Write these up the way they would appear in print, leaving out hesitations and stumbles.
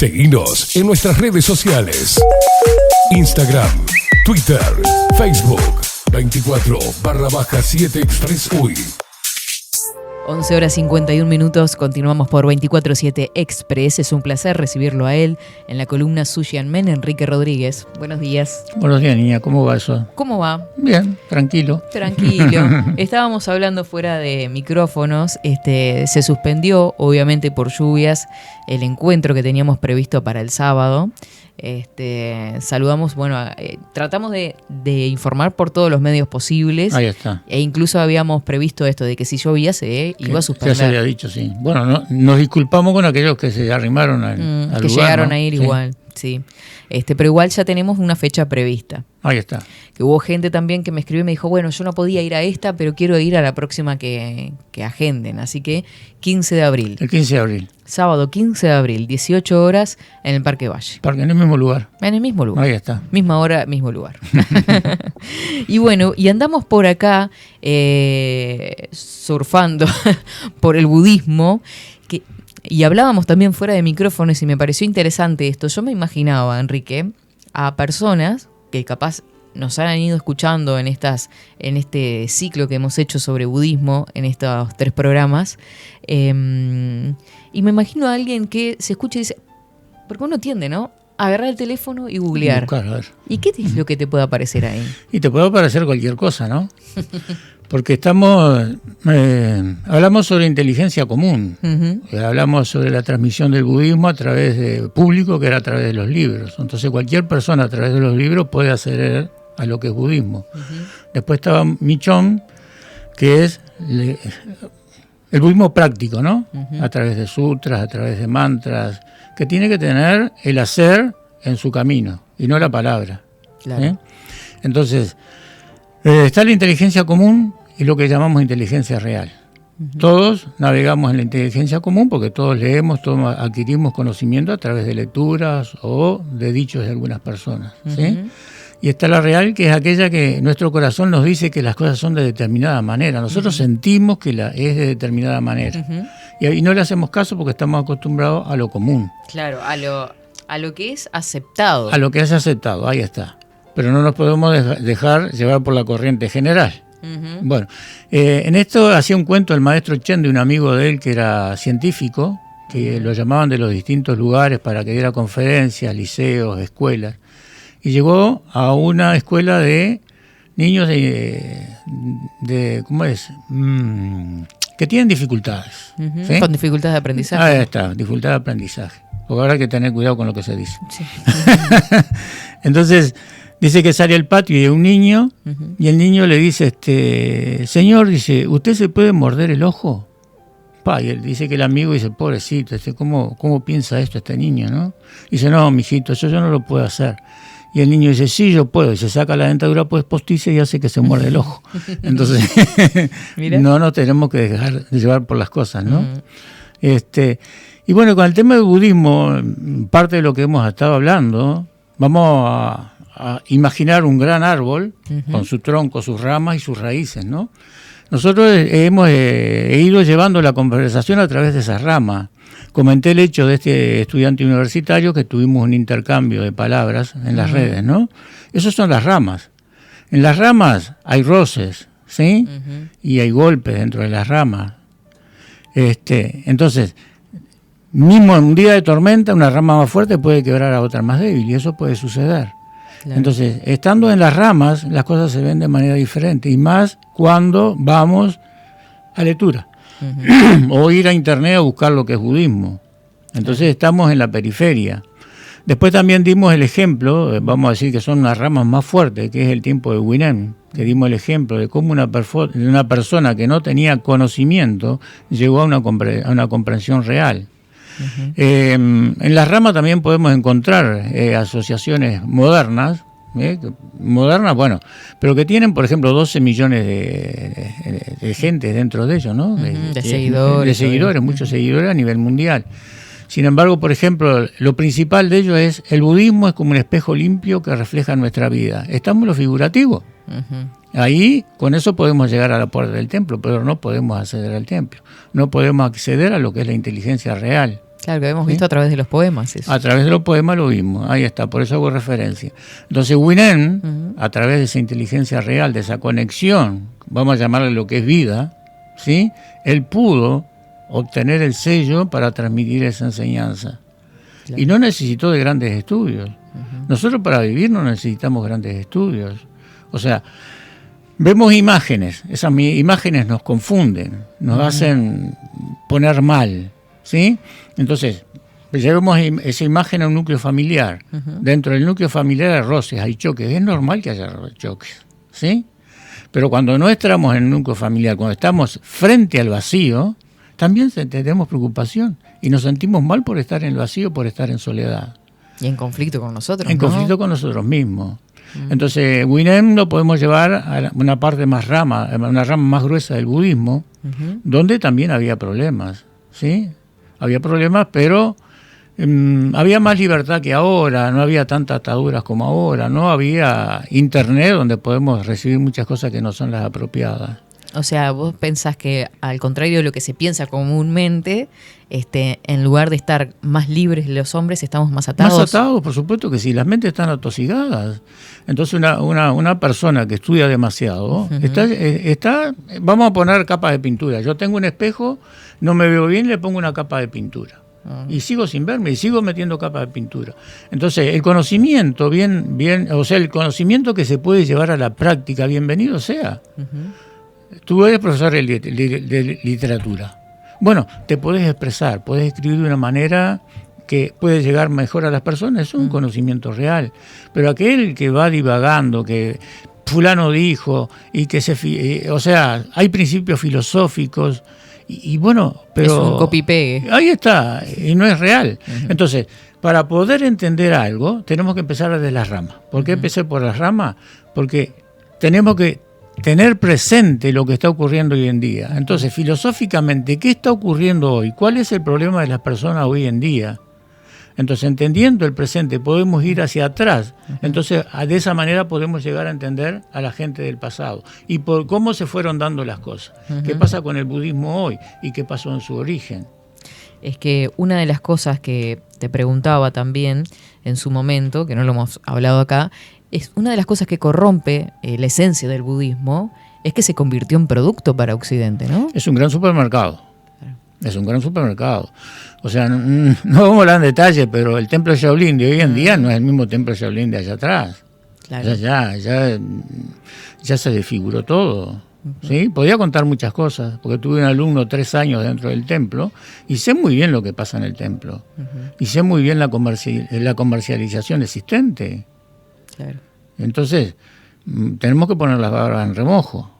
Seguinos en nuestras redes sociales. Instagram, Twitter, Facebook, 24/7 Express UI. 11:51, continuamos por 24/7 Express. Es un placer recibirlo a él en la columna Sushi and Men, Enrique Rodríguez. Buenos días. Buenos días, niña. ¿Cómo va eso? ¿Cómo va? Bien, tranquilo. Tranquilo. Estábamos hablando fuera de micrófonos. Se suspendió, obviamente por lluvias, el encuentro que teníamos previsto para el sábado. Saludamos, tratamos de informar por todos los medios posibles. Ahí está. E incluso habíamos previsto esto de que si llovía iba a suspender. Ya se había dicho, sí. Bueno, nos disculpamos con aquellos que se arrimaron al que lugar, llegaron, ¿no? a ir Sí. igual, sí. Pero igual ya tenemos una fecha prevista. Ahí está. Que hubo gente también que me escribió y me dijo, bueno, yo no podía ir a esta, pero quiero ir a la próxima que agenden. Así que 15 de abril. El 15 de abril. Sábado 15 de abril, 18 horas en el Parque Valle. Porque en el mismo lugar. En el mismo lugar. Ahí está. Misma hora, mismo lugar. Y bueno, y andamos por acá surfando por el budismo, y hablábamos también fuera de micrófonos y me pareció interesante esto. Yo me imaginaba, Enrique, a personas que capaz nos han ido escuchando en este ciclo que hemos hecho sobre budismo, en estos 3 programas, y me imagino a alguien que se escucha y dice, porque uno tiende, ¿no?, a agarrar el teléfono y googlear. Buscar, a ver. ¿Y qué es lo que te puede aparecer ahí? Y te puede aparecer cualquier cosa, ¿no? Porque hablamos sobre inteligencia común. Uh-huh. Hablamos sobre la transmisión del budismo a través de público, que era a través de los libros. Entonces cualquier persona a través de los libros puede acceder a lo que es budismo. Uh-huh. Después estaba Michon, que es el budismo práctico, ¿no? Uh-huh. A través de sutras, a través de mantras, que tiene que tener el hacer en su camino y no la palabra. Claro. Entonces, está la inteligencia común y lo que llamamos inteligencia real. Uh-huh. Todos navegamos en la inteligencia común porque todos leemos, todos adquirimos conocimiento a través de lecturas o de dichos de algunas personas. Uh-huh. ¿Sí? Y está la real, que es aquella que nuestro corazón nos dice que las cosas son de determinada manera. Nosotros uh-huh. sentimos que es de determinada manera. Uh-huh. Y no le hacemos caso porque estamos acostumbrados a lo común. Claro, a lo que es aceptado. A lo que es aceptado, ahí está. Pero no nos podemos dejar llevar por la corriente general. Uh-huh. Bueno, en esto hacía un cuento el maestro Chen de un amigo de él que era científico, que lo llamaban de los distintos lugares para que diera conferencias, liceos, escuelas. Y llegó a una escuela de niños de ¿cómo es? Que tienen dificultades. Uh-huh. ¿Sí? Con dificultades de aprendizaje. Ahí está, dificultad de aprendizaje. Porque ahora hay que tener cuidado con lo que se dice. Sí. Entonces, dice que sale al patio y hay un niño, uh-huh. y el niño le dice, señor, dice, ¿usted se puede morder el ojo? Y él dice que el amigo dice, pobrecito, ¿cómo piensa esto este niño, no? Dice, no, mijito, eso yo no lo puedo hacer. Y el niño dice, sí, yo puedo. Y se saca la dentadura postiza y hace que se muerde el ojo. Entonces, no nos tenemos que dejar de llevar por las cosas, ¿no? Uh-huh. Y bueno, con el tema del budismo, parte de lo que hemos estado hablando, vamos a imaginar un gran árbol, uh-huh. con su tronco, sus ramas y sus raíces, ¿no? Nosotros hemos ido llevando la conversación a través de esas ramas. Comenté el hecho de este estudiante universitario que tuvimos un intercambio de palabras en las redes, ¿no? Esas son las ramas. En las ramas hay roces, ¿sí? Uh-huh. Y hay golpes dentro de las ramas. Entonces, mismo en un día de tormenta, una rama más fuerte puede quebrar a otra más débil, y eso puede suceder. Claro. Entonces, estando en las ramas, las cosas se ven de manera diferente, y más cuando vamos a lectura. Uh-huh. O ir a internet a buscar lo que es budismo. Entonces estamos en la periferia. Después también dimos el ejemplo, vamos a decir que son unas ramas más fuertes, que es el tiempo de Huinén, que dimos el ejemplo de cómo una persona que no tenía conocimiento llegó a una comprensión real. Uh-huh. En las ramas también podemos encontrar asociaciones modernas, bueno, pero que tienen, por ejemplo, 12 millones de gente dentro de ellos, ¿no? De seguidores. De seguidores, muchos seguidores a nivel mundial. Sin embargo, por ejemplo, lo principal de ello es, el budismo es como un espejo limpio que refleja nuestra vida. Estamos en lo figurativo. Uh-huh. Ahí, con eso podemos llegar a la puerta del templo, pero no podemos acceder al templo. No podemos acceder a lo que es la inteligencia real. Claro, que habíamos ¿sí? visto a través de los poemas eso. A través de los poemas lo vimos, ahí está, por eso hago referencia. Entonces Winen, a través de esa inteligencia real, de esa conexión, vamos a llamarle lo que es vida, ¿sí? Él pudo obtener el sello para transmitir esa enseñanza. Claro. Y no necesitó de grandes estudios. Nosotros para vivir no necesitamos grandes estudios. O sea, vemos imágenes, esas imágenes nos confunden, nos hacen poner mal, ¿sí? Entonces, llevemos esa imagen a un núcleo familiar. Dentro del núcleo familiar hay roces, hay choques. Es normal que haya choques, ¿sí? Pero cuando no estamos en el núcleo familiar, cuando estamos frente al vacío, también tenemos preocupación y nos sentimos mal por estar en el vacío, por estar en soledad. Y en conflicto con nosotros, En conflicto con nosotros mismos. Entonces, Winen lo podemos llevar a una parte más una rama más gruesa del budismo, donde también había problemas, ¿sí? Había problemas, pero había más libertad que ahora, no había tantas ataduras como ahora, no había internet donde podemos recibir muchas cosas que no son las apropiadas. O sea, vos pensás que al contrario de lo que se piensa comúnmente, en lugar de estar más libres los hombres, estamos más atados. Más atados, por supuesto que sí, las mentes están atosigadas. Entonces una persona que estudia demasiado, vamos a poner capas de pintura. Yo tengo un espejo, no me veo bien, le pongo una capa de pintura. Y sigo sin verme, y sigo metiendo capas de pintura. Entonces, el conocimiento, el conocimiento que se puede llevar a la práctica, bienvenido sea. Tú eres profesor de literatura. Bueno, te podés expresar, podés escribir de una manera que puede llegar mejor a las personas, es un conocimiento real. Pero aquel que va divagando, que fulano dijo, y que hay principios filosóficos, y bueno, pero... Es un copy-pegue. Ahí está, y no es real. Entonces, para poder entender algo, tenemos que empezar desde las ramas. ¿Por qué empecé por las ramas? Porque tenemos que tener presente lo que está ocurriendo hoy en día. Entonces, filosóficamente, ¿qué está ocurriendo hoy? ¿Cuál es el problema de las personas hoy en día? Entonces, entendiendo el presente, podemos ir hacia atrás. Entonces, de esa manera podemos llegar a entender a la gente del pasado y por cómo se fueron dando las cosas. ¿Qué pasa con el budismo hoy y qué pasó en su origen? Es que una de las cosas que te preguntaba también en su momento, que no lo hemos hablado acá, es una de las cosas que corrompe la esencia del budismo, es que se convirtió en producto para Occidente, ¿no? Es un gran supermercado. Es un gran supermercado. O sea, no vamos a hablar en detalle, pero el templo de Shaolin de hoy en día no es el mismo templo de Shaolin de allá atrás. Claro. O sea, ya se desfiguró todo. ¿Sí? Podía contar muchas cosas, porque tuve un alumno 3 años dentro del templo y sé muy bien lo que pasa en el templo. Y sé muy bien la comercialización existente. Claro. Entonces, tenemos que poner las barbas en remojo.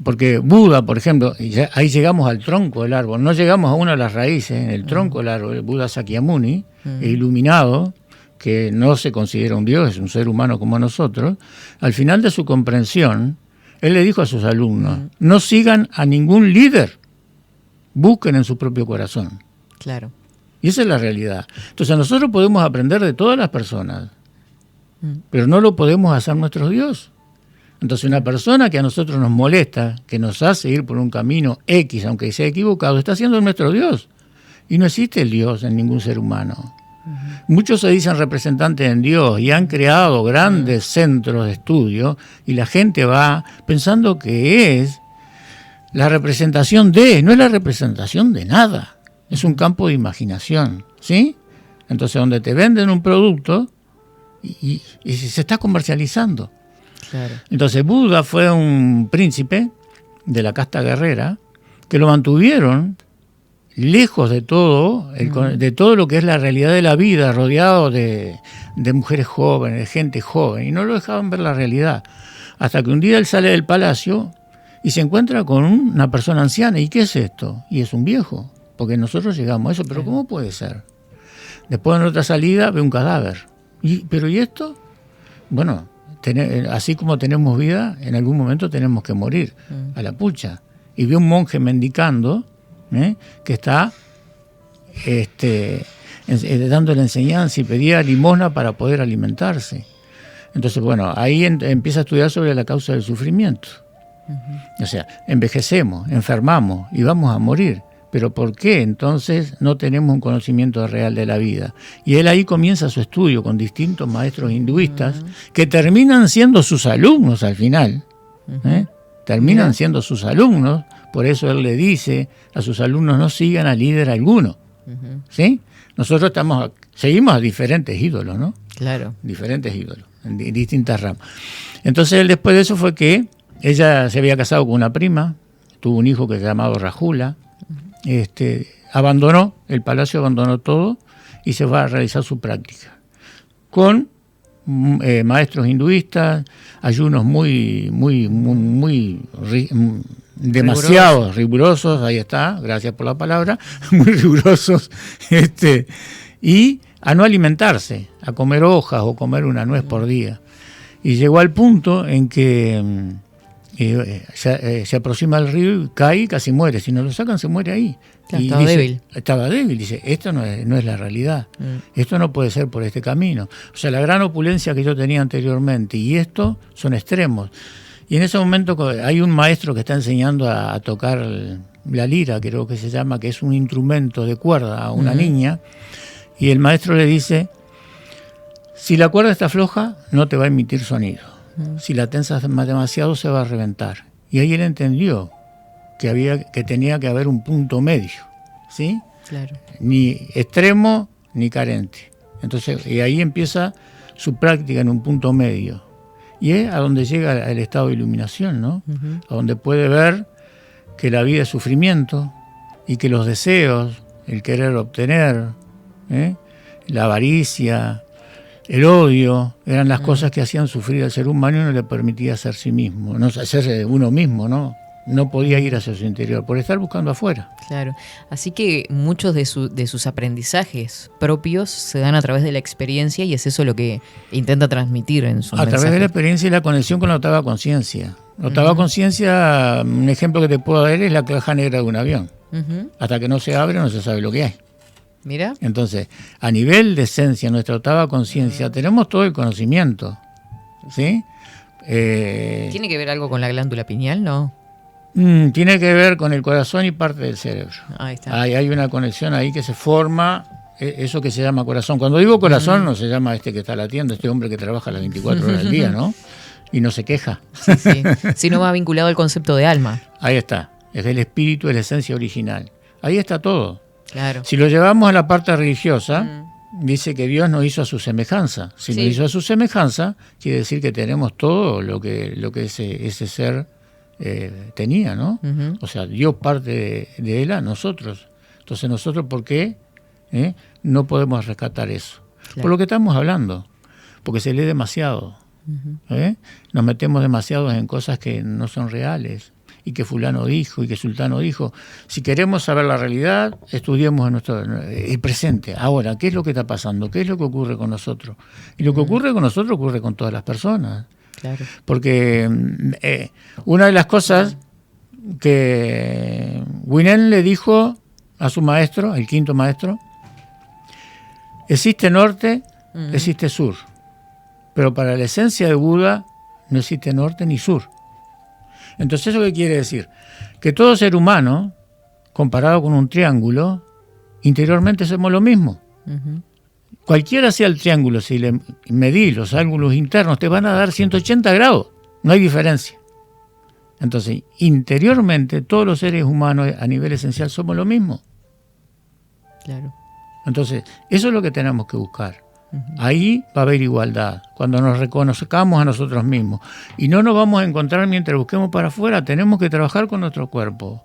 Porque Buda, por ejemplo, ahí llegamos al tronco del árbol, no llegamos a una de las raíces, en el tronco del árbol, el Buda Sakyamuni, iluminado, que no se considera un dios, es un ser humano como nosotros. Al final de su comprensión, él le dijo a sus alumnos, no sigan a ningún líder, busquen en su propio corazón. Claro. Y esa es la realidad. Entonces nosotros podemos aprender de todas las personas, pero no lo podemos hacer nuestro Dios. Entonces una persona que a nosotros nos molesta, que nos hace ir por un camino X, aunque sea equivocado, está siendo nuestro Dios. Y no existe el Dios en ningún ser humano. Muchos se dicen representantes en Dios y han creado grandes centros de estudio y la gente va pensando que es la representación no es la representación de nada. Es un campo de imaginación, ¿sí? Entonces donde te venden un producto y se está comercializando. Claro. Entonces Buda fue un príncipe de la casta guerrera que lo mantuvieron lejos de todo, de todo lo que es la realidad de la vida, rodeado de mujeres jóvenes, de gente joven, y no lo dejaban ver la realidad. Hasta que un día él sale del palacio y se encuentra con una persona anciana. ¿Y qué es esto? Y es un viejo, porque nosotros llegamos a eso. ¿Pero cómo puede ser? Después en otra salida ve un cadáver. ¿Pero y esto? Bueno, así como tenemos vida, en algún momento tenemos que morir a la pucha. Y ve un monje mendicando, que está dando la enseñanza y pedía limosna para poder alimentarse. Entonces, bueno, ahí empieza a estudiar sobre la causa del sufrimiento. O sea, envejecemos, enfermamos y vamos a morir. pero ¿por qué entonces no tenemos un conocimiento real de la vida? Y él ahí comienza su estudio con distintos maestros hinduistas que terminan siendo sus alumnos al final. Terminan siendo sus alumnos, por eso él le dice a sus alumnos: no sigan a líder alguno. ¿Sí? Nosotros seguimos a diferentes ídolos, ¿no? Claro. Diferentes ídolos, en distintas ramas. Entonces él, después de eso, fue que ella se había casado con una prima, tuvo un hijo que se llamaba Rajula, abandonó el palacio, abandonó todo y se va a realizar su práctica con maestros hinduistas, ayunos demasiado rigurosos, ahí está, gracias por la palabra, muy rigurosos, y a no alimentarse, a comer hojas o comer una nuez por día. Y llegó al punto en que se aproxima al río y cae y casi muere. Si no lo sacan, se muere ahí. Y estaba débil. Estaba débil. Dice, esto no es la realidad. Esto no puede ser por este camino. O sea, la gran opulencia que yo tenía anteriormente y esto son extremos. Y en ese momento hay un maestro que está enseñando a tocar la lira, creo que se llama, que es un instrumento de cuerda a una niña. Y el maestro le dice: si la cuerda está floja, no te va a emitir sonido. Si la tensas demasiado, se va a reventar. Y ahí él entendió que tenía que haber un punto medio, ¿sí? Claro. Ni extremo ni carente. Entonces, y ahí empieza su práctica en un punto medio. Y es a donde llega el estado de iluminación, ¿no? A donde puede ver que la vida es sufrimiento y que los deseos, el querer obtener, la avaricia, el odio, eran las cosas que hacían sufrir al ser humano y no le permitía ser sí mismo, no ser uno mismo, ¿no? No podía ir hacia su interior por estar buscando afuera. Claro, así que muchos de sus aprendizajes propios se dan a través de la experiencia y es eso lo que intenta transmitir en su mensaje. A través de la experiencia y la conexión con la octava conciencia. La octava conciencia, un ejemplo que te puedo dar es la caja negra de un avión. Hasta que no se abre no se sabe lo que hay. Mira. Entonces, a nivel de esencia, nuestra octava conciencia, tenemos todo el conocimiento, ¿sí? ¿Tiene que ver algo con la glándula pineal, no? Tiene que ver con el corazón y parte del cerebro. Ahí está. Hay una conexión ahí que se forma, eso que se llama corazón. Cuando digo corazón, no se llama este que está latiendo, este hombre que trabaja las 24 horas al día, ¿no? Y no se queja. Sí. Sino va vinculado al concepto de alma. Ahí está. Es el espíritu, es la esencia original. Ahí está todo. Claro. Si lo llevamos a la parte religiosa, dice que Dios nos hizo a su semejanza. Si nos hizo a su semejanza, quiere decir que tenemos todo lo que ese ser tenía, ¿no? O sea, dio parte de él a nosotros. Entonces nosotros, ¿por qué no podemos rescatar eso? Claro. Por lo que estamos hablando. Porque se lee demasiado. Nos metemos demasiado en cosas que no son reales. Y que fulano dijo, y que sultano dijo. Si queremos saber la realidad, estudiemos el presente. Ahora, ¿qué es lo que está pasando? ¿Qué es lo que ocurre con nosotros? Y lo que ocurre con nosotros ocurre con todas las personas. Claro. Porque una de las cosas que Guinén le dijo a su maestro, el quinto maestro: existe norte, existe sur. Pero para la esencia de Buda no existe norte ni sur. Entonces, ¿eso qué quiere decir? Que todo ser humano, comparado con un triángulo, interiormente somos lo mismo. Cualquiera sea el triángulo, si le medís los ángulos internos, te van a dar 180 grados. No hay diferencia. Entonces, interiormente, todos los seres humanos a nivel esencial somos lo mismo. Claro. Entonces, eso es lo que tenemos que buscar. Ahí va a haber igualdad, cuando nos reconozcamos a nosotros mismos. Y no nos vamos a encontrar mientras busquemos para afuera. Tenemos que trabajar con nuestro cuerpo,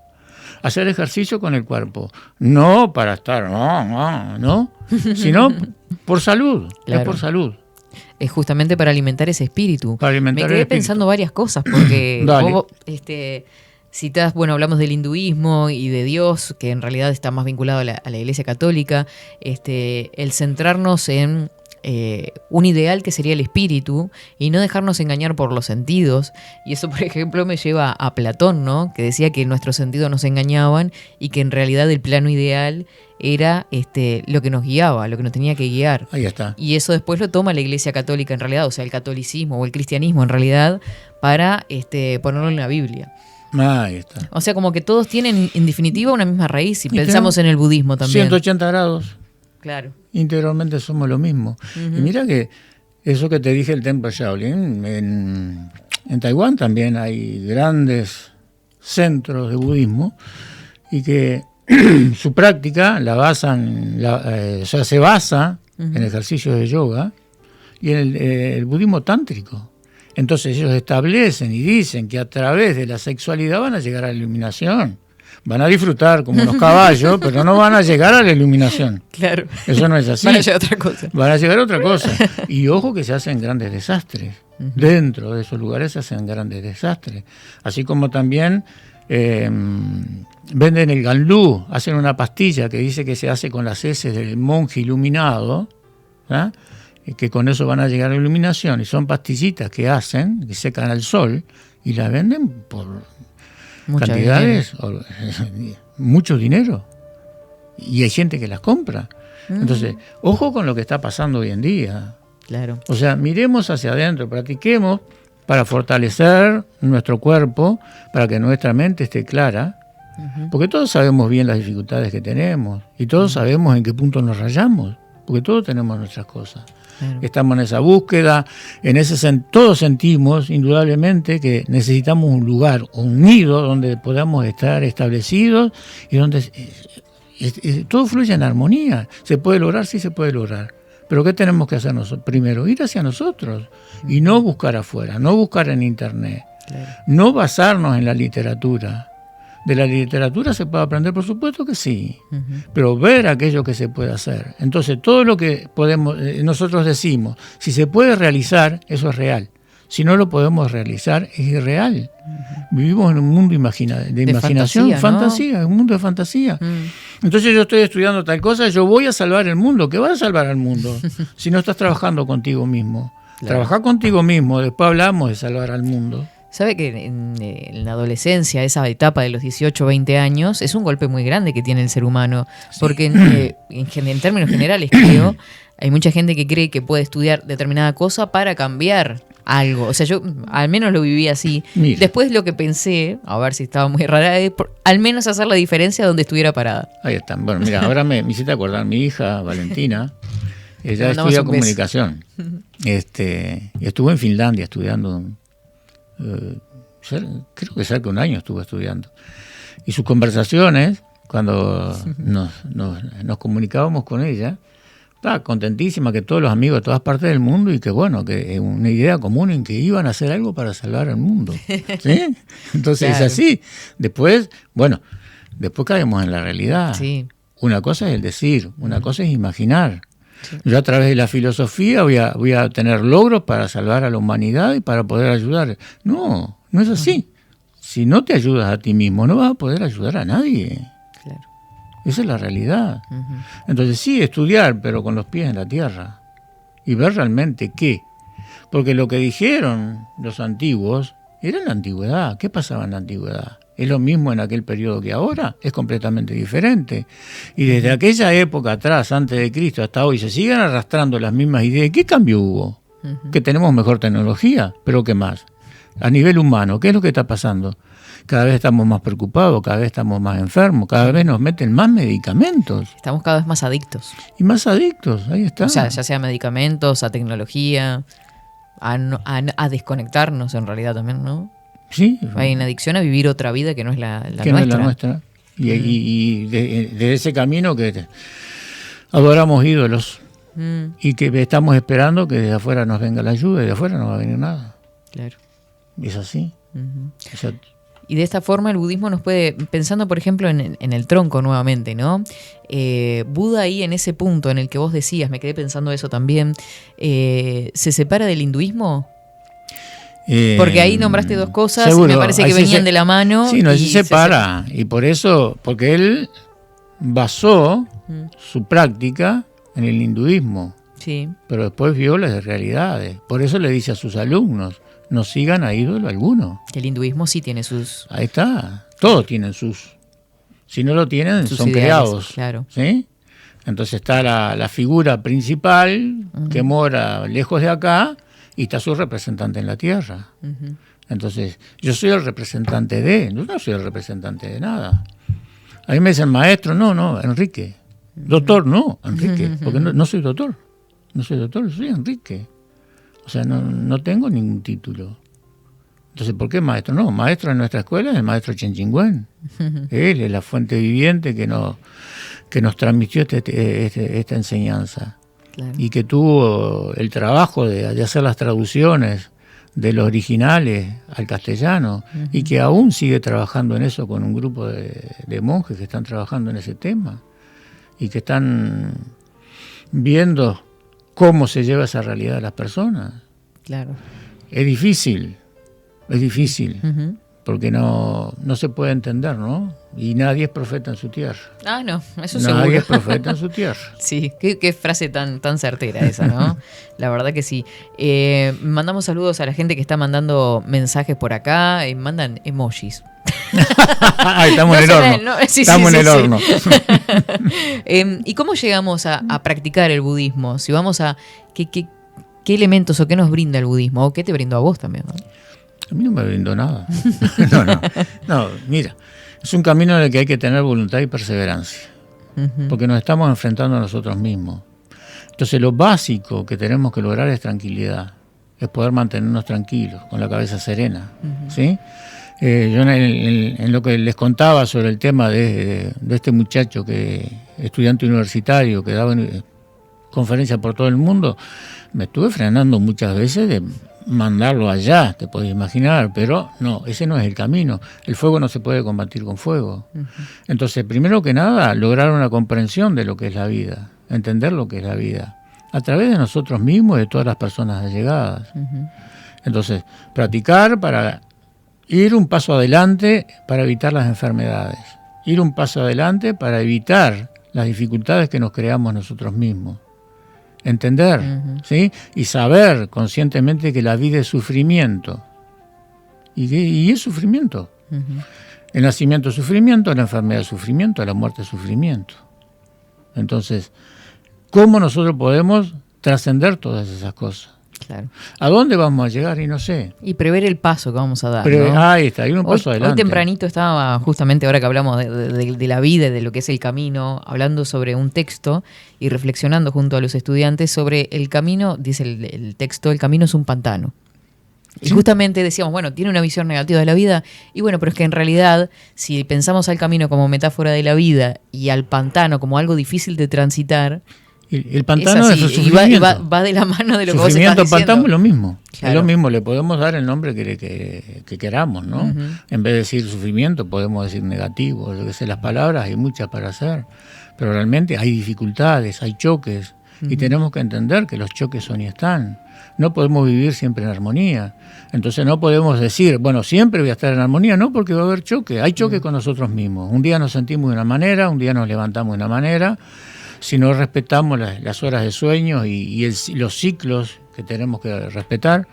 hacer ejercicio con el cuerpo. No para estar, no, sino por salud. Claro. Es por salud. Es justamente para alimentar ese espíritu. Para alimentar Me quedé pensando varias cosas, porque vos, citás, hablamos del hinduismo y de Dios, que en realidad está más vinculado a la Iglesia Católica, el centrarnos en un ideal que sería el espíritu y no dejarnos engañar por los sentidos. Y eso, por ejemplo, me lleva a Platón, ¿no? Que decía que nuestros sentidos nos engañaban y que en realidad el plano ideal era lo que nos guiaba, lo que nos tenía que guiar. Ahí está. Y eso después lo toma la Iglesia Católica en realidad, o sea, el catolicismo o el cristianismo en realidad, para ponerlo en la Biblia. Ahí está. O sea, como que todos tienen, en definitiva, una misma raíz. Si Y pensamos en el budismo también. 180 grados. Claro. Integralmente somos lo mismo. Y mira que eso que te dije, el templo Shaolin, en Taiwán también hay grandes centros de budismo y que su práctica la basan, o sea, se basa en ejercicios de yoga y en el budismo tántrico. Entonces ellos establecen y dicen que a través de la sexualidad van a llegar a la iluminación. Van a disfrutar como unos caballos, pero no van a llegar a la iluminación. Claro. Eso no es así. Van a llegar a otra cosa. Van a llegar a otra cosa. Y ojo que se hacen grandes desastres. Dentro de esos lugares se hacen grandes desastres. Así como también venden el ganlú, hacen una pastilla que dice que se hace con las heces del monje iluminado, ¿ah? Que con eso van a llegar a la iluminación. Y son pastillitas que hacen, que secan al sol, y las venden por Mucha cantidades, mucho dinero. Y hay gente que las compra. Entonces, ojo con lo que está pasando hoy en día. Claro. O sea, miremos hacia adentro, practiquemos para fortalecer nuestro cuerpo, para que nuestra mente esté clara, porque todos sabemos bien las dificultades que tenemos y todos sabemos en qué punto nos rayamos, porque todos tenemos nuestras cosas. Claro. Estamos en esa búsqueda, todos sentimos indudablemente que necesitamos un lugar, un nido donde podamos estar establecidos y donde todo fluye en armonía. ¿Se puede lograr? Sí, se puede lograr. Pero ¿qué tenemos que hacer nosotros? Primero, ir hacia nosotros y no buscar afuera, no buscar en internet, no basarnos en la literatura. ¿De la literatura se puede aprender? Por supuesto que sí, pero ver aquello que se puede hacer. Entonces, todo lo que nosotros decimos, si se puede realizar, eso es real. Si no lo podemos realizar, es irreal. Vivimos en un mundo de imaginación, fantasía, ¿no? Un mundo de fantasía. Entonces yo estoy estudiando tal cosa, yo voy a salvar el mundo. ¿Qué vas a salvar al mundo si no estás trabajando contigo mismo? Claro. Trabajá contigo mismo, después hablamos de salvar al mundo. Sabe que en la adolescencia, esa etapa de los 18 o 20 años, es un golpe muy grande que tiene el ser humano. Sí. Porque en términos generales, creo, hay mucha gente que cree que puede estudiar determinada cosa para cambiar algo. O sea, yo al menos lo viví así. Mira. Después lo que pensé, a ver si estaba muy rara, es al menos hacer la diferencia donde estuviera parada. Ahí están. Bueno, mira, ahora me hiciste acordar, mi hija, Valentina, ella estudia comunicación. Y estuvo en Finlandia estudiando... creo que cerca de un año estuvo estudiando. Y sus conversaciones, cuando nos comunicábamos con ella, estaba contentísima que todos los amigos de todas partes del mundo y que bueno, que una idea común en que iban a hacer algo para salvar el mundo. ¿Sí? Entonces claro. Es así. Después caemos en la realidad. Sí. Una cosa es el decir, una cosa es imaginar. Sí. Yo a través de la filosofía voy a tener logros para salvar a la humanidad y para poder ayudar. No es así. Si no te ayudas a ti mismo, no vas a poder ayudar a nadie. Claro. Esa es la realidad. Entonces sí, estudiar, pero con los pies en la tierra. Y ver realmente qué. Porque lo que dijeron los antiguos era en la antigüedad. ¿Qué pasaba en la antigüedad? ¿Es lo mismo en aquel periodo que ahora? Es completamente diferente. Y desde aquella época atrás, antes de Cristo, hasta hoy, se siguen arrastrando las mismas ideas. ¿Qué cambio hubo? Que tenemos mejor tecnología, pero ¿qué más? A nivel humano, ¿qué es lo que está pasando? Cada vez estamos más preocupados, cada vez estamos más enfermos, cada vez nos meten más medicamentos. Estamos cada vez más adictos. Y más adictos, ahí está. O sea, ya sea medicamentos, a tecnología, a desconectarnos en realidad también, ¿no? Sí. Hay una adicción a vivir otra vida que no es la nuestra. No es la nuestra. Y de ese camino que adoramos ídolos y que estamos esperando que desde afuera nos venga la ayuda y de afuera no va a venir nada. Claro. Es así. O sea, y de esta forma el budismo nos puede, pensando por ejemplo en el tronco nuevamente, ¿no? Buda ahí en ese punto en el que vos decías, me quedé pensando eso también, ¿se separa del hinduismo? Porque ahí nombraste dos cosas seguro, y me parece que venían de la mano. Sí, no, se separa. Y por eso, porque él basó su práctica en el hinduismo. Sí. Pero después vio las realidades. Por eso le dice a sus alumnos, no sigan a ídolo alguno. El hinduismo sí tiene sus... Ahí está. Todos tienen sus... Si no lo tienen, son ideales, creados. Claro. ¿Sí? Entonces está la figura principal que mora lejos de acá y está su representante en la tierra. Entonces, yo soy el representante yo no soy el representante de nada. A mí me dicen maestro, no, Enrique. Doctor, no, Enrique, porque no soy doctor. No soy doctor, soy Enrique. O sea, no tengo ningún título. Entonces, ¿por qué maestro? No, maestro en nuestra escuela es el maestro Chen Chingüen. Él es la fuente viviente que nos transmitió esta enseñanza. Claro. Y que tuvo el trabajo de hacer las traducciones de los originales al castellano, y que aún sigue trabajando en eso con un grupo de monjes que están trabajando en ese tema y que están viendo cómo se lleva esa realidad a las personas. Claro. Es difícil, porque no se puede entender, ¿no? Y nadie es profeta en su tierra. Ah, no, eso Nadie seguro. es profeta en su tierra. Sí, qué frase tan certera esa, ¿no? La verdad que sí. Mandamos saludos a la gente que está mandando mensajes por acá, mandan emojis. Estamos en el horno. Estamos en el horno. ¿Y cómo llegamos a practicar el budismo? Si vamos a... ¿Qué elementos o qué nos brinda el budismo? ¿O qué te brindó a vos también, ¿no? A mí no me brindó nada. No, mira, es un camino en el que hay que tener voluntad y perseverancia, porque nos estamos enfrentando a nosotros mismos. Entonces, lo básico que tenemos que lograr es tranquilidad, es poder mantenernos tranquilos, con la cabeza serena, ¿sí? Yo en lo que les contaba sobre el tema de este muchacho, estudiante universitario, que daba conferencias por todo el mundo, me estuve frenando muchas veces de mandarlo allá, te podés imaginar, pero no, ese no es el camino. El fuego no se puede combatir con fuego. Entonces, primero que nada, lograr una comprensión de lo que es la vida, entender lo que es la vida, a través de nosotros mismos y de todas las personas allegadas. Entonces, practicar para ir un paso adelante para evitar las enfermedades, ir un paso adelante para evitar las dificultades que nos creamos nosotros mismos. Entender, ¿sí? Y saber conscientemente que la vida es sufrimiento. Y es sufrimiento. El nacimiento es sufrimiento, la enfermedad es sufrimiento, la muerte es sufrimiento. Entonces, ¿cómo nosotros podemos trascender todas esas cosas? Claro. ¿A dónde vamos a llegar? Y no sé. Y prever el paso que vamos a dar, ¿no? Ahí está, ir un paso adelante. Hoy tempranito estaba, justamente ahora que hablamos de la vida y de lo que es el camino, hablando sobre un texto y reflexionando junto a los estudiantes sobre el camino. Dice el texto, el camino es un pantano. Y justamente decíamos, bueno, tiene una visión negativa de la vida, y bueno, pero es que en realidad, si pensamos al camino como metáfora de la vida y al pantano como algo difícil de transitar, el pantano es el sufrimiento. Y va de la mano de lo que vos estás diciendo. Pantano es lo mismo. Claro. Es lo mismo, le podemos dar el nombre que queramos, ¿no? En vez de decir sufrimiento, podemos decir negativo. Yo que sé, las palabras hay muchas para hacer, pero realmente hay dificultades, hay choques, y tenemos que entender que los choques son y están. No podemos vivir siempre en armonía. Entonces no podemos decir, bueno, siempre voy a estar en armonía, no, porque va a haber choque. Hay choque con nosotros mismos. Un día nos sentimos de una manera, un día nos levantamos de una manera. Si no respetamos las horas de sueño y los ciclos que tenemos que respetar,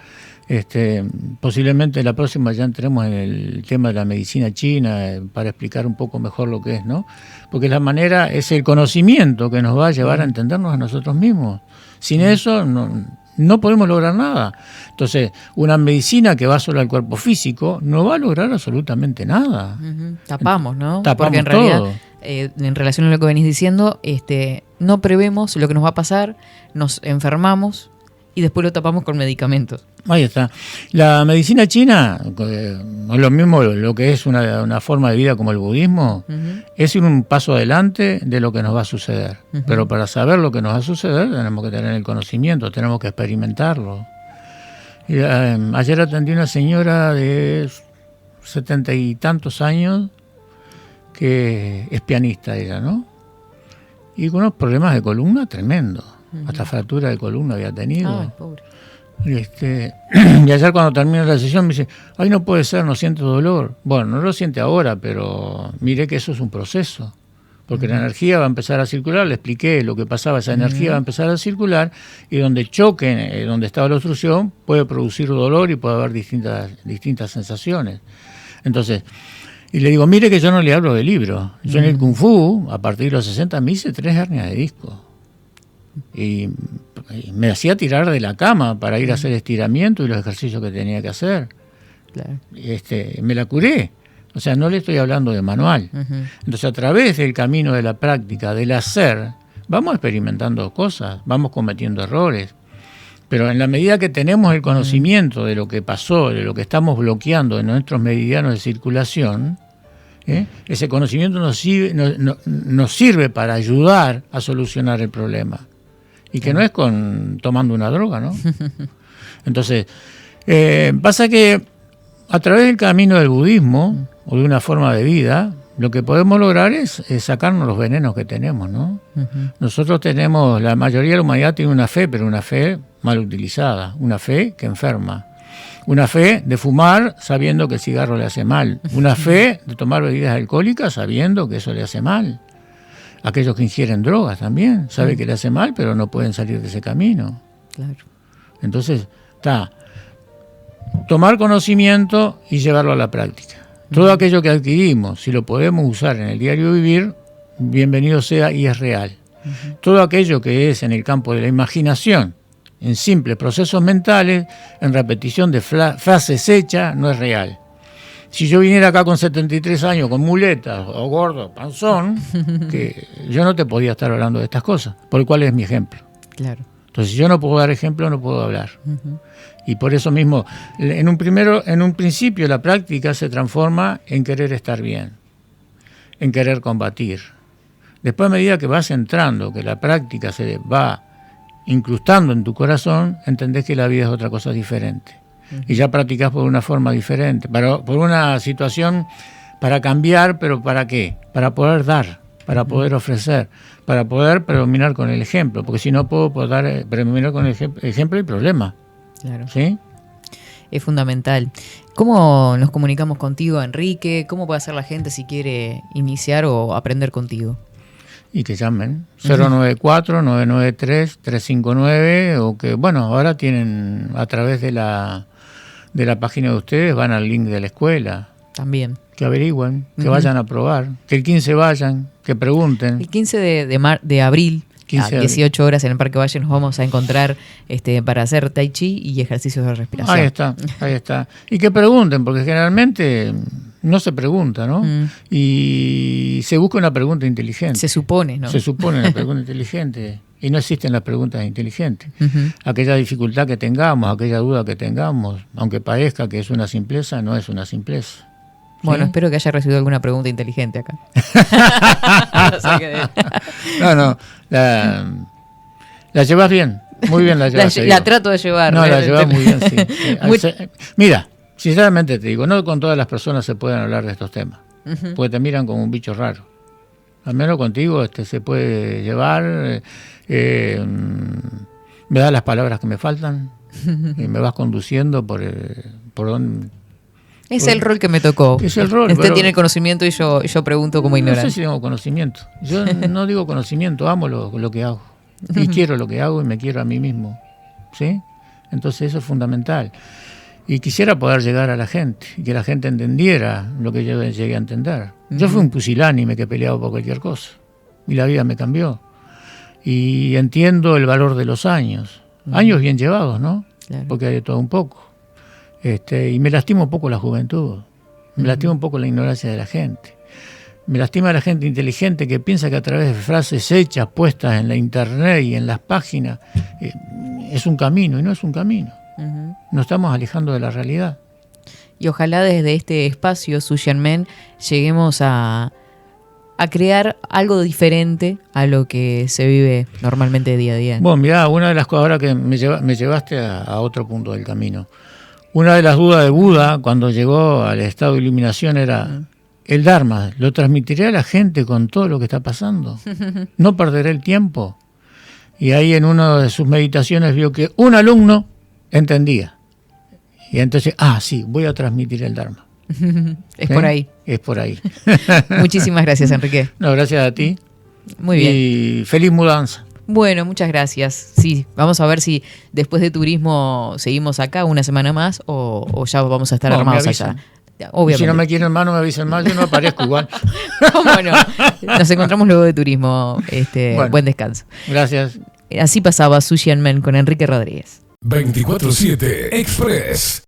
posiblemente la próxima ya entremos en el tema de la medicina china para explicar un poco mejor lo que es, ¿no? Porque la manera es el conocimiento que nos va a llevar a entendernos a nosotros mismos. Sin eso no podemos lograr nada. Entonces, una medicina que va solo al cuerpo físico no va a lograr absolutamente nada. Tapamos, ¿no? Tapamos porque en realidad, todo. En relación a lo que venís diciendo, no prevemos lo que nos va a pasar, nos enfermamos y después lo tapamos con medicamentos. Ahí está. La medicina china, o lo mismo lo que es una forma de vida como el budismo, es ir un paso adelante de lo que nos va a suceder. Pero para saber lo que nos va a suceder tenemos que tener el conocimiento, tenemos que experimentarlo. Y, ayer atendí a una señora de 70 y tantos años, que es pianista ella, ¿no? Y con unos problemas de columna tremendos. Hasta fractura de columna había tenido. Ay, pobre. Y ayer cuando terminó la sesión me dice, ay, no puede ser, no siento dolor. Bueno, no lo siente ahora, pero mire que eso es un proceso. Porque la energía va a empezar a circular, le expliqué lo que pasaba, esa energía va a empezar a circular, y donde choque, donde estaba la obstrucción, puede producir dolor y puede haber distintas sensaciones. Entonces, y le digo, mire que yo no le hablo de libros. Yo en el Kung Fu, a partir de los 60, me hice 3 hernias de disco. Y me hacía tirar de la cama para ir a hacer estiramiento y los ejercicios que tenía que hacer. Claro. Me la curé. O sea, no le estoy hablando de manual. Entonces, a través del camino de la práctica, del hacer, vamos experimentando cosas, vamos cometiendo errores. Pero en la medida que tenemos el conocimiento de lo que pasó, de lo que estamos bloqueando en nuestros meridianos de circulación, ese conocimiento nos sirve para ayudar a solucionar el problema. Y que no es tomando una droga, ¿no? Entonces, pasa que a través del camino del budismo o de una forma de vida, lo que podemos lograr es sacarnos los venenos que tenemos, ¿no? Nosotros tenemos, la mayoría de la humanidad tiene una fe, pero una fe mal utilizada, una fe que enferma. Una fe de fumar sabiendo que el cigarro le hace mal. Una fe de tomar bebidas alcohólicas sabiendo que eso le hace mal. Aquellos que ingieren drogas también saben que le hace mal, pero no pueden salir de ese camino. Claro. Entonces, tomar conocimiento y llevarlo a la práctica. Todo aquello que adquirimos, si lo podemos usar en el diario vivir, bienvenido sea y es real. Todo aquello que es en el campo de la imaginación, en simples procesos mentales, en repetición de frases hechas, no es real. Si yo viniera acá con 73 años, con muletas, o gordo, panzón, que yo no te podía estar hablando de estas cosas, por el cual es mi ejemplo. Claro. Entonces, si yo no puedo dar ejemplo, no puedo hablar. Y por eso mismo, en un principio, la práctica se transforma en querer estar bien, en querer combatir. Después, a medida que vas entrando, que la práctica se va incrustando en tu corazón, entendés que la vida es otra cosa diferente. Y ya practicás por una forma diferente, por una situación para cambiar, pero ¿para qué? Para poder dar, para poder ofrecer, para poder predominar con el ejemplo, porque si no puedo predominar con el ejemplo, hay problema. Claro. ¿Sí? Es fundamental. ¿Cómo nos comunicamos contigo, Enrique? ¿Cómo puede hacer la gente si quiere iniciar o aprender contigo? Y que llamen 094-993-359 o que, bueno, ahora tienen a través de la página de ustedes, van al link de la escuela. También. Que averigüen, que vayan a probar, que el 15 vayan, que pregunten. El 15 de abril, a 18 horas en el Parque Valle, nos vamos a encontrar para hacer tai chi y ejercicios de respiración. Ahí está. Y que pregunten, porque generalmente no se pregunta, ¿no? Y se busca una pregunta inteligente. Se supone, ¿no? Se supone una pregunta inteligente. Y no existen las preguntas inteligentes. Aquella dificultad que tengamos, aquella duda que tengamos, aunque parezca que es una simpleza, no es una simpleza. Bueno, espero que haya recibido alguna pregunta inteligente acá. No, la llevas bien, muy bien la llevas. La trato de llevar. No, la llevas muy bien, sí. Mira, sinceramente te digo, no con todas las personas se pueden hablar de estos temas, porque te miran como un bicho raro. Al menos contigo se puede llevar, me das las palabras que me faltan y me vas conduciendo por donde... Es el rol que me tocó. Es el rol. Usted tiene el conocimiento y yo pregunto como ignorante. No sé si tengo conocimiento. Yo no digo conocimiento, amo lo que hago. Y quiero lo que hago y me quiero a mí mismo. ¿Sí? Entonces eso es fundamental. Y quisiera poder llegar a la gente y que la gente entendiera lo que yo llegué a entender. Yo fui un pusilánime que peleaba por cualquier cosa. Y la vida me cambió. Y entiendo el valor de los años. Años bien llevados, ¿no? Claro. Porque hay de todo un poco. Y me lastima un poco la juventud, me lastima un poco la ignorancia de la gente, me lastima la gente inteligente que piensa que a través de frases hechas, puestas en la internet y en las páginas, es un camino, y no es un camino. Nos estamos alejando de la realidad. Y ojalá desde este espacio, Sushan Men, lleguemos a crear algo diferente a lo que se vive normalmente día a día. Bueno, mirá, una de las cosas ahora que me llevaste a otro punto del camino. Una de las dudas de Buda cuando llegó al estado de iluminación era, ¿el Dharma lo transmitiré a la gente con todo lo que está pasando? ¿No perderé el tiempo? Y ahí en una de sus meditaciones vio que un alumno entendía. Y entonces, sí, voy a transmitir el Dharma. Es por ahí. Es por ahí. Muchísimas gracias, Enrique. No, gracias a ti. Muy bien. Y feliz mudanza. Bueno, muchas gracias. Sí, vamos a ver si después de turismo seguimos acá una semana más o ya vamos a estar armados allá. Obviamente. Si no me quieren más, no me avisen más, yo no aparezco igual. ¿Cómo no? Nos encontramos luego de turismo. Bueno, buen descanso. Gracias. Así pasaba Sushan Men con Enrique Rodríguez. 24/7 Express.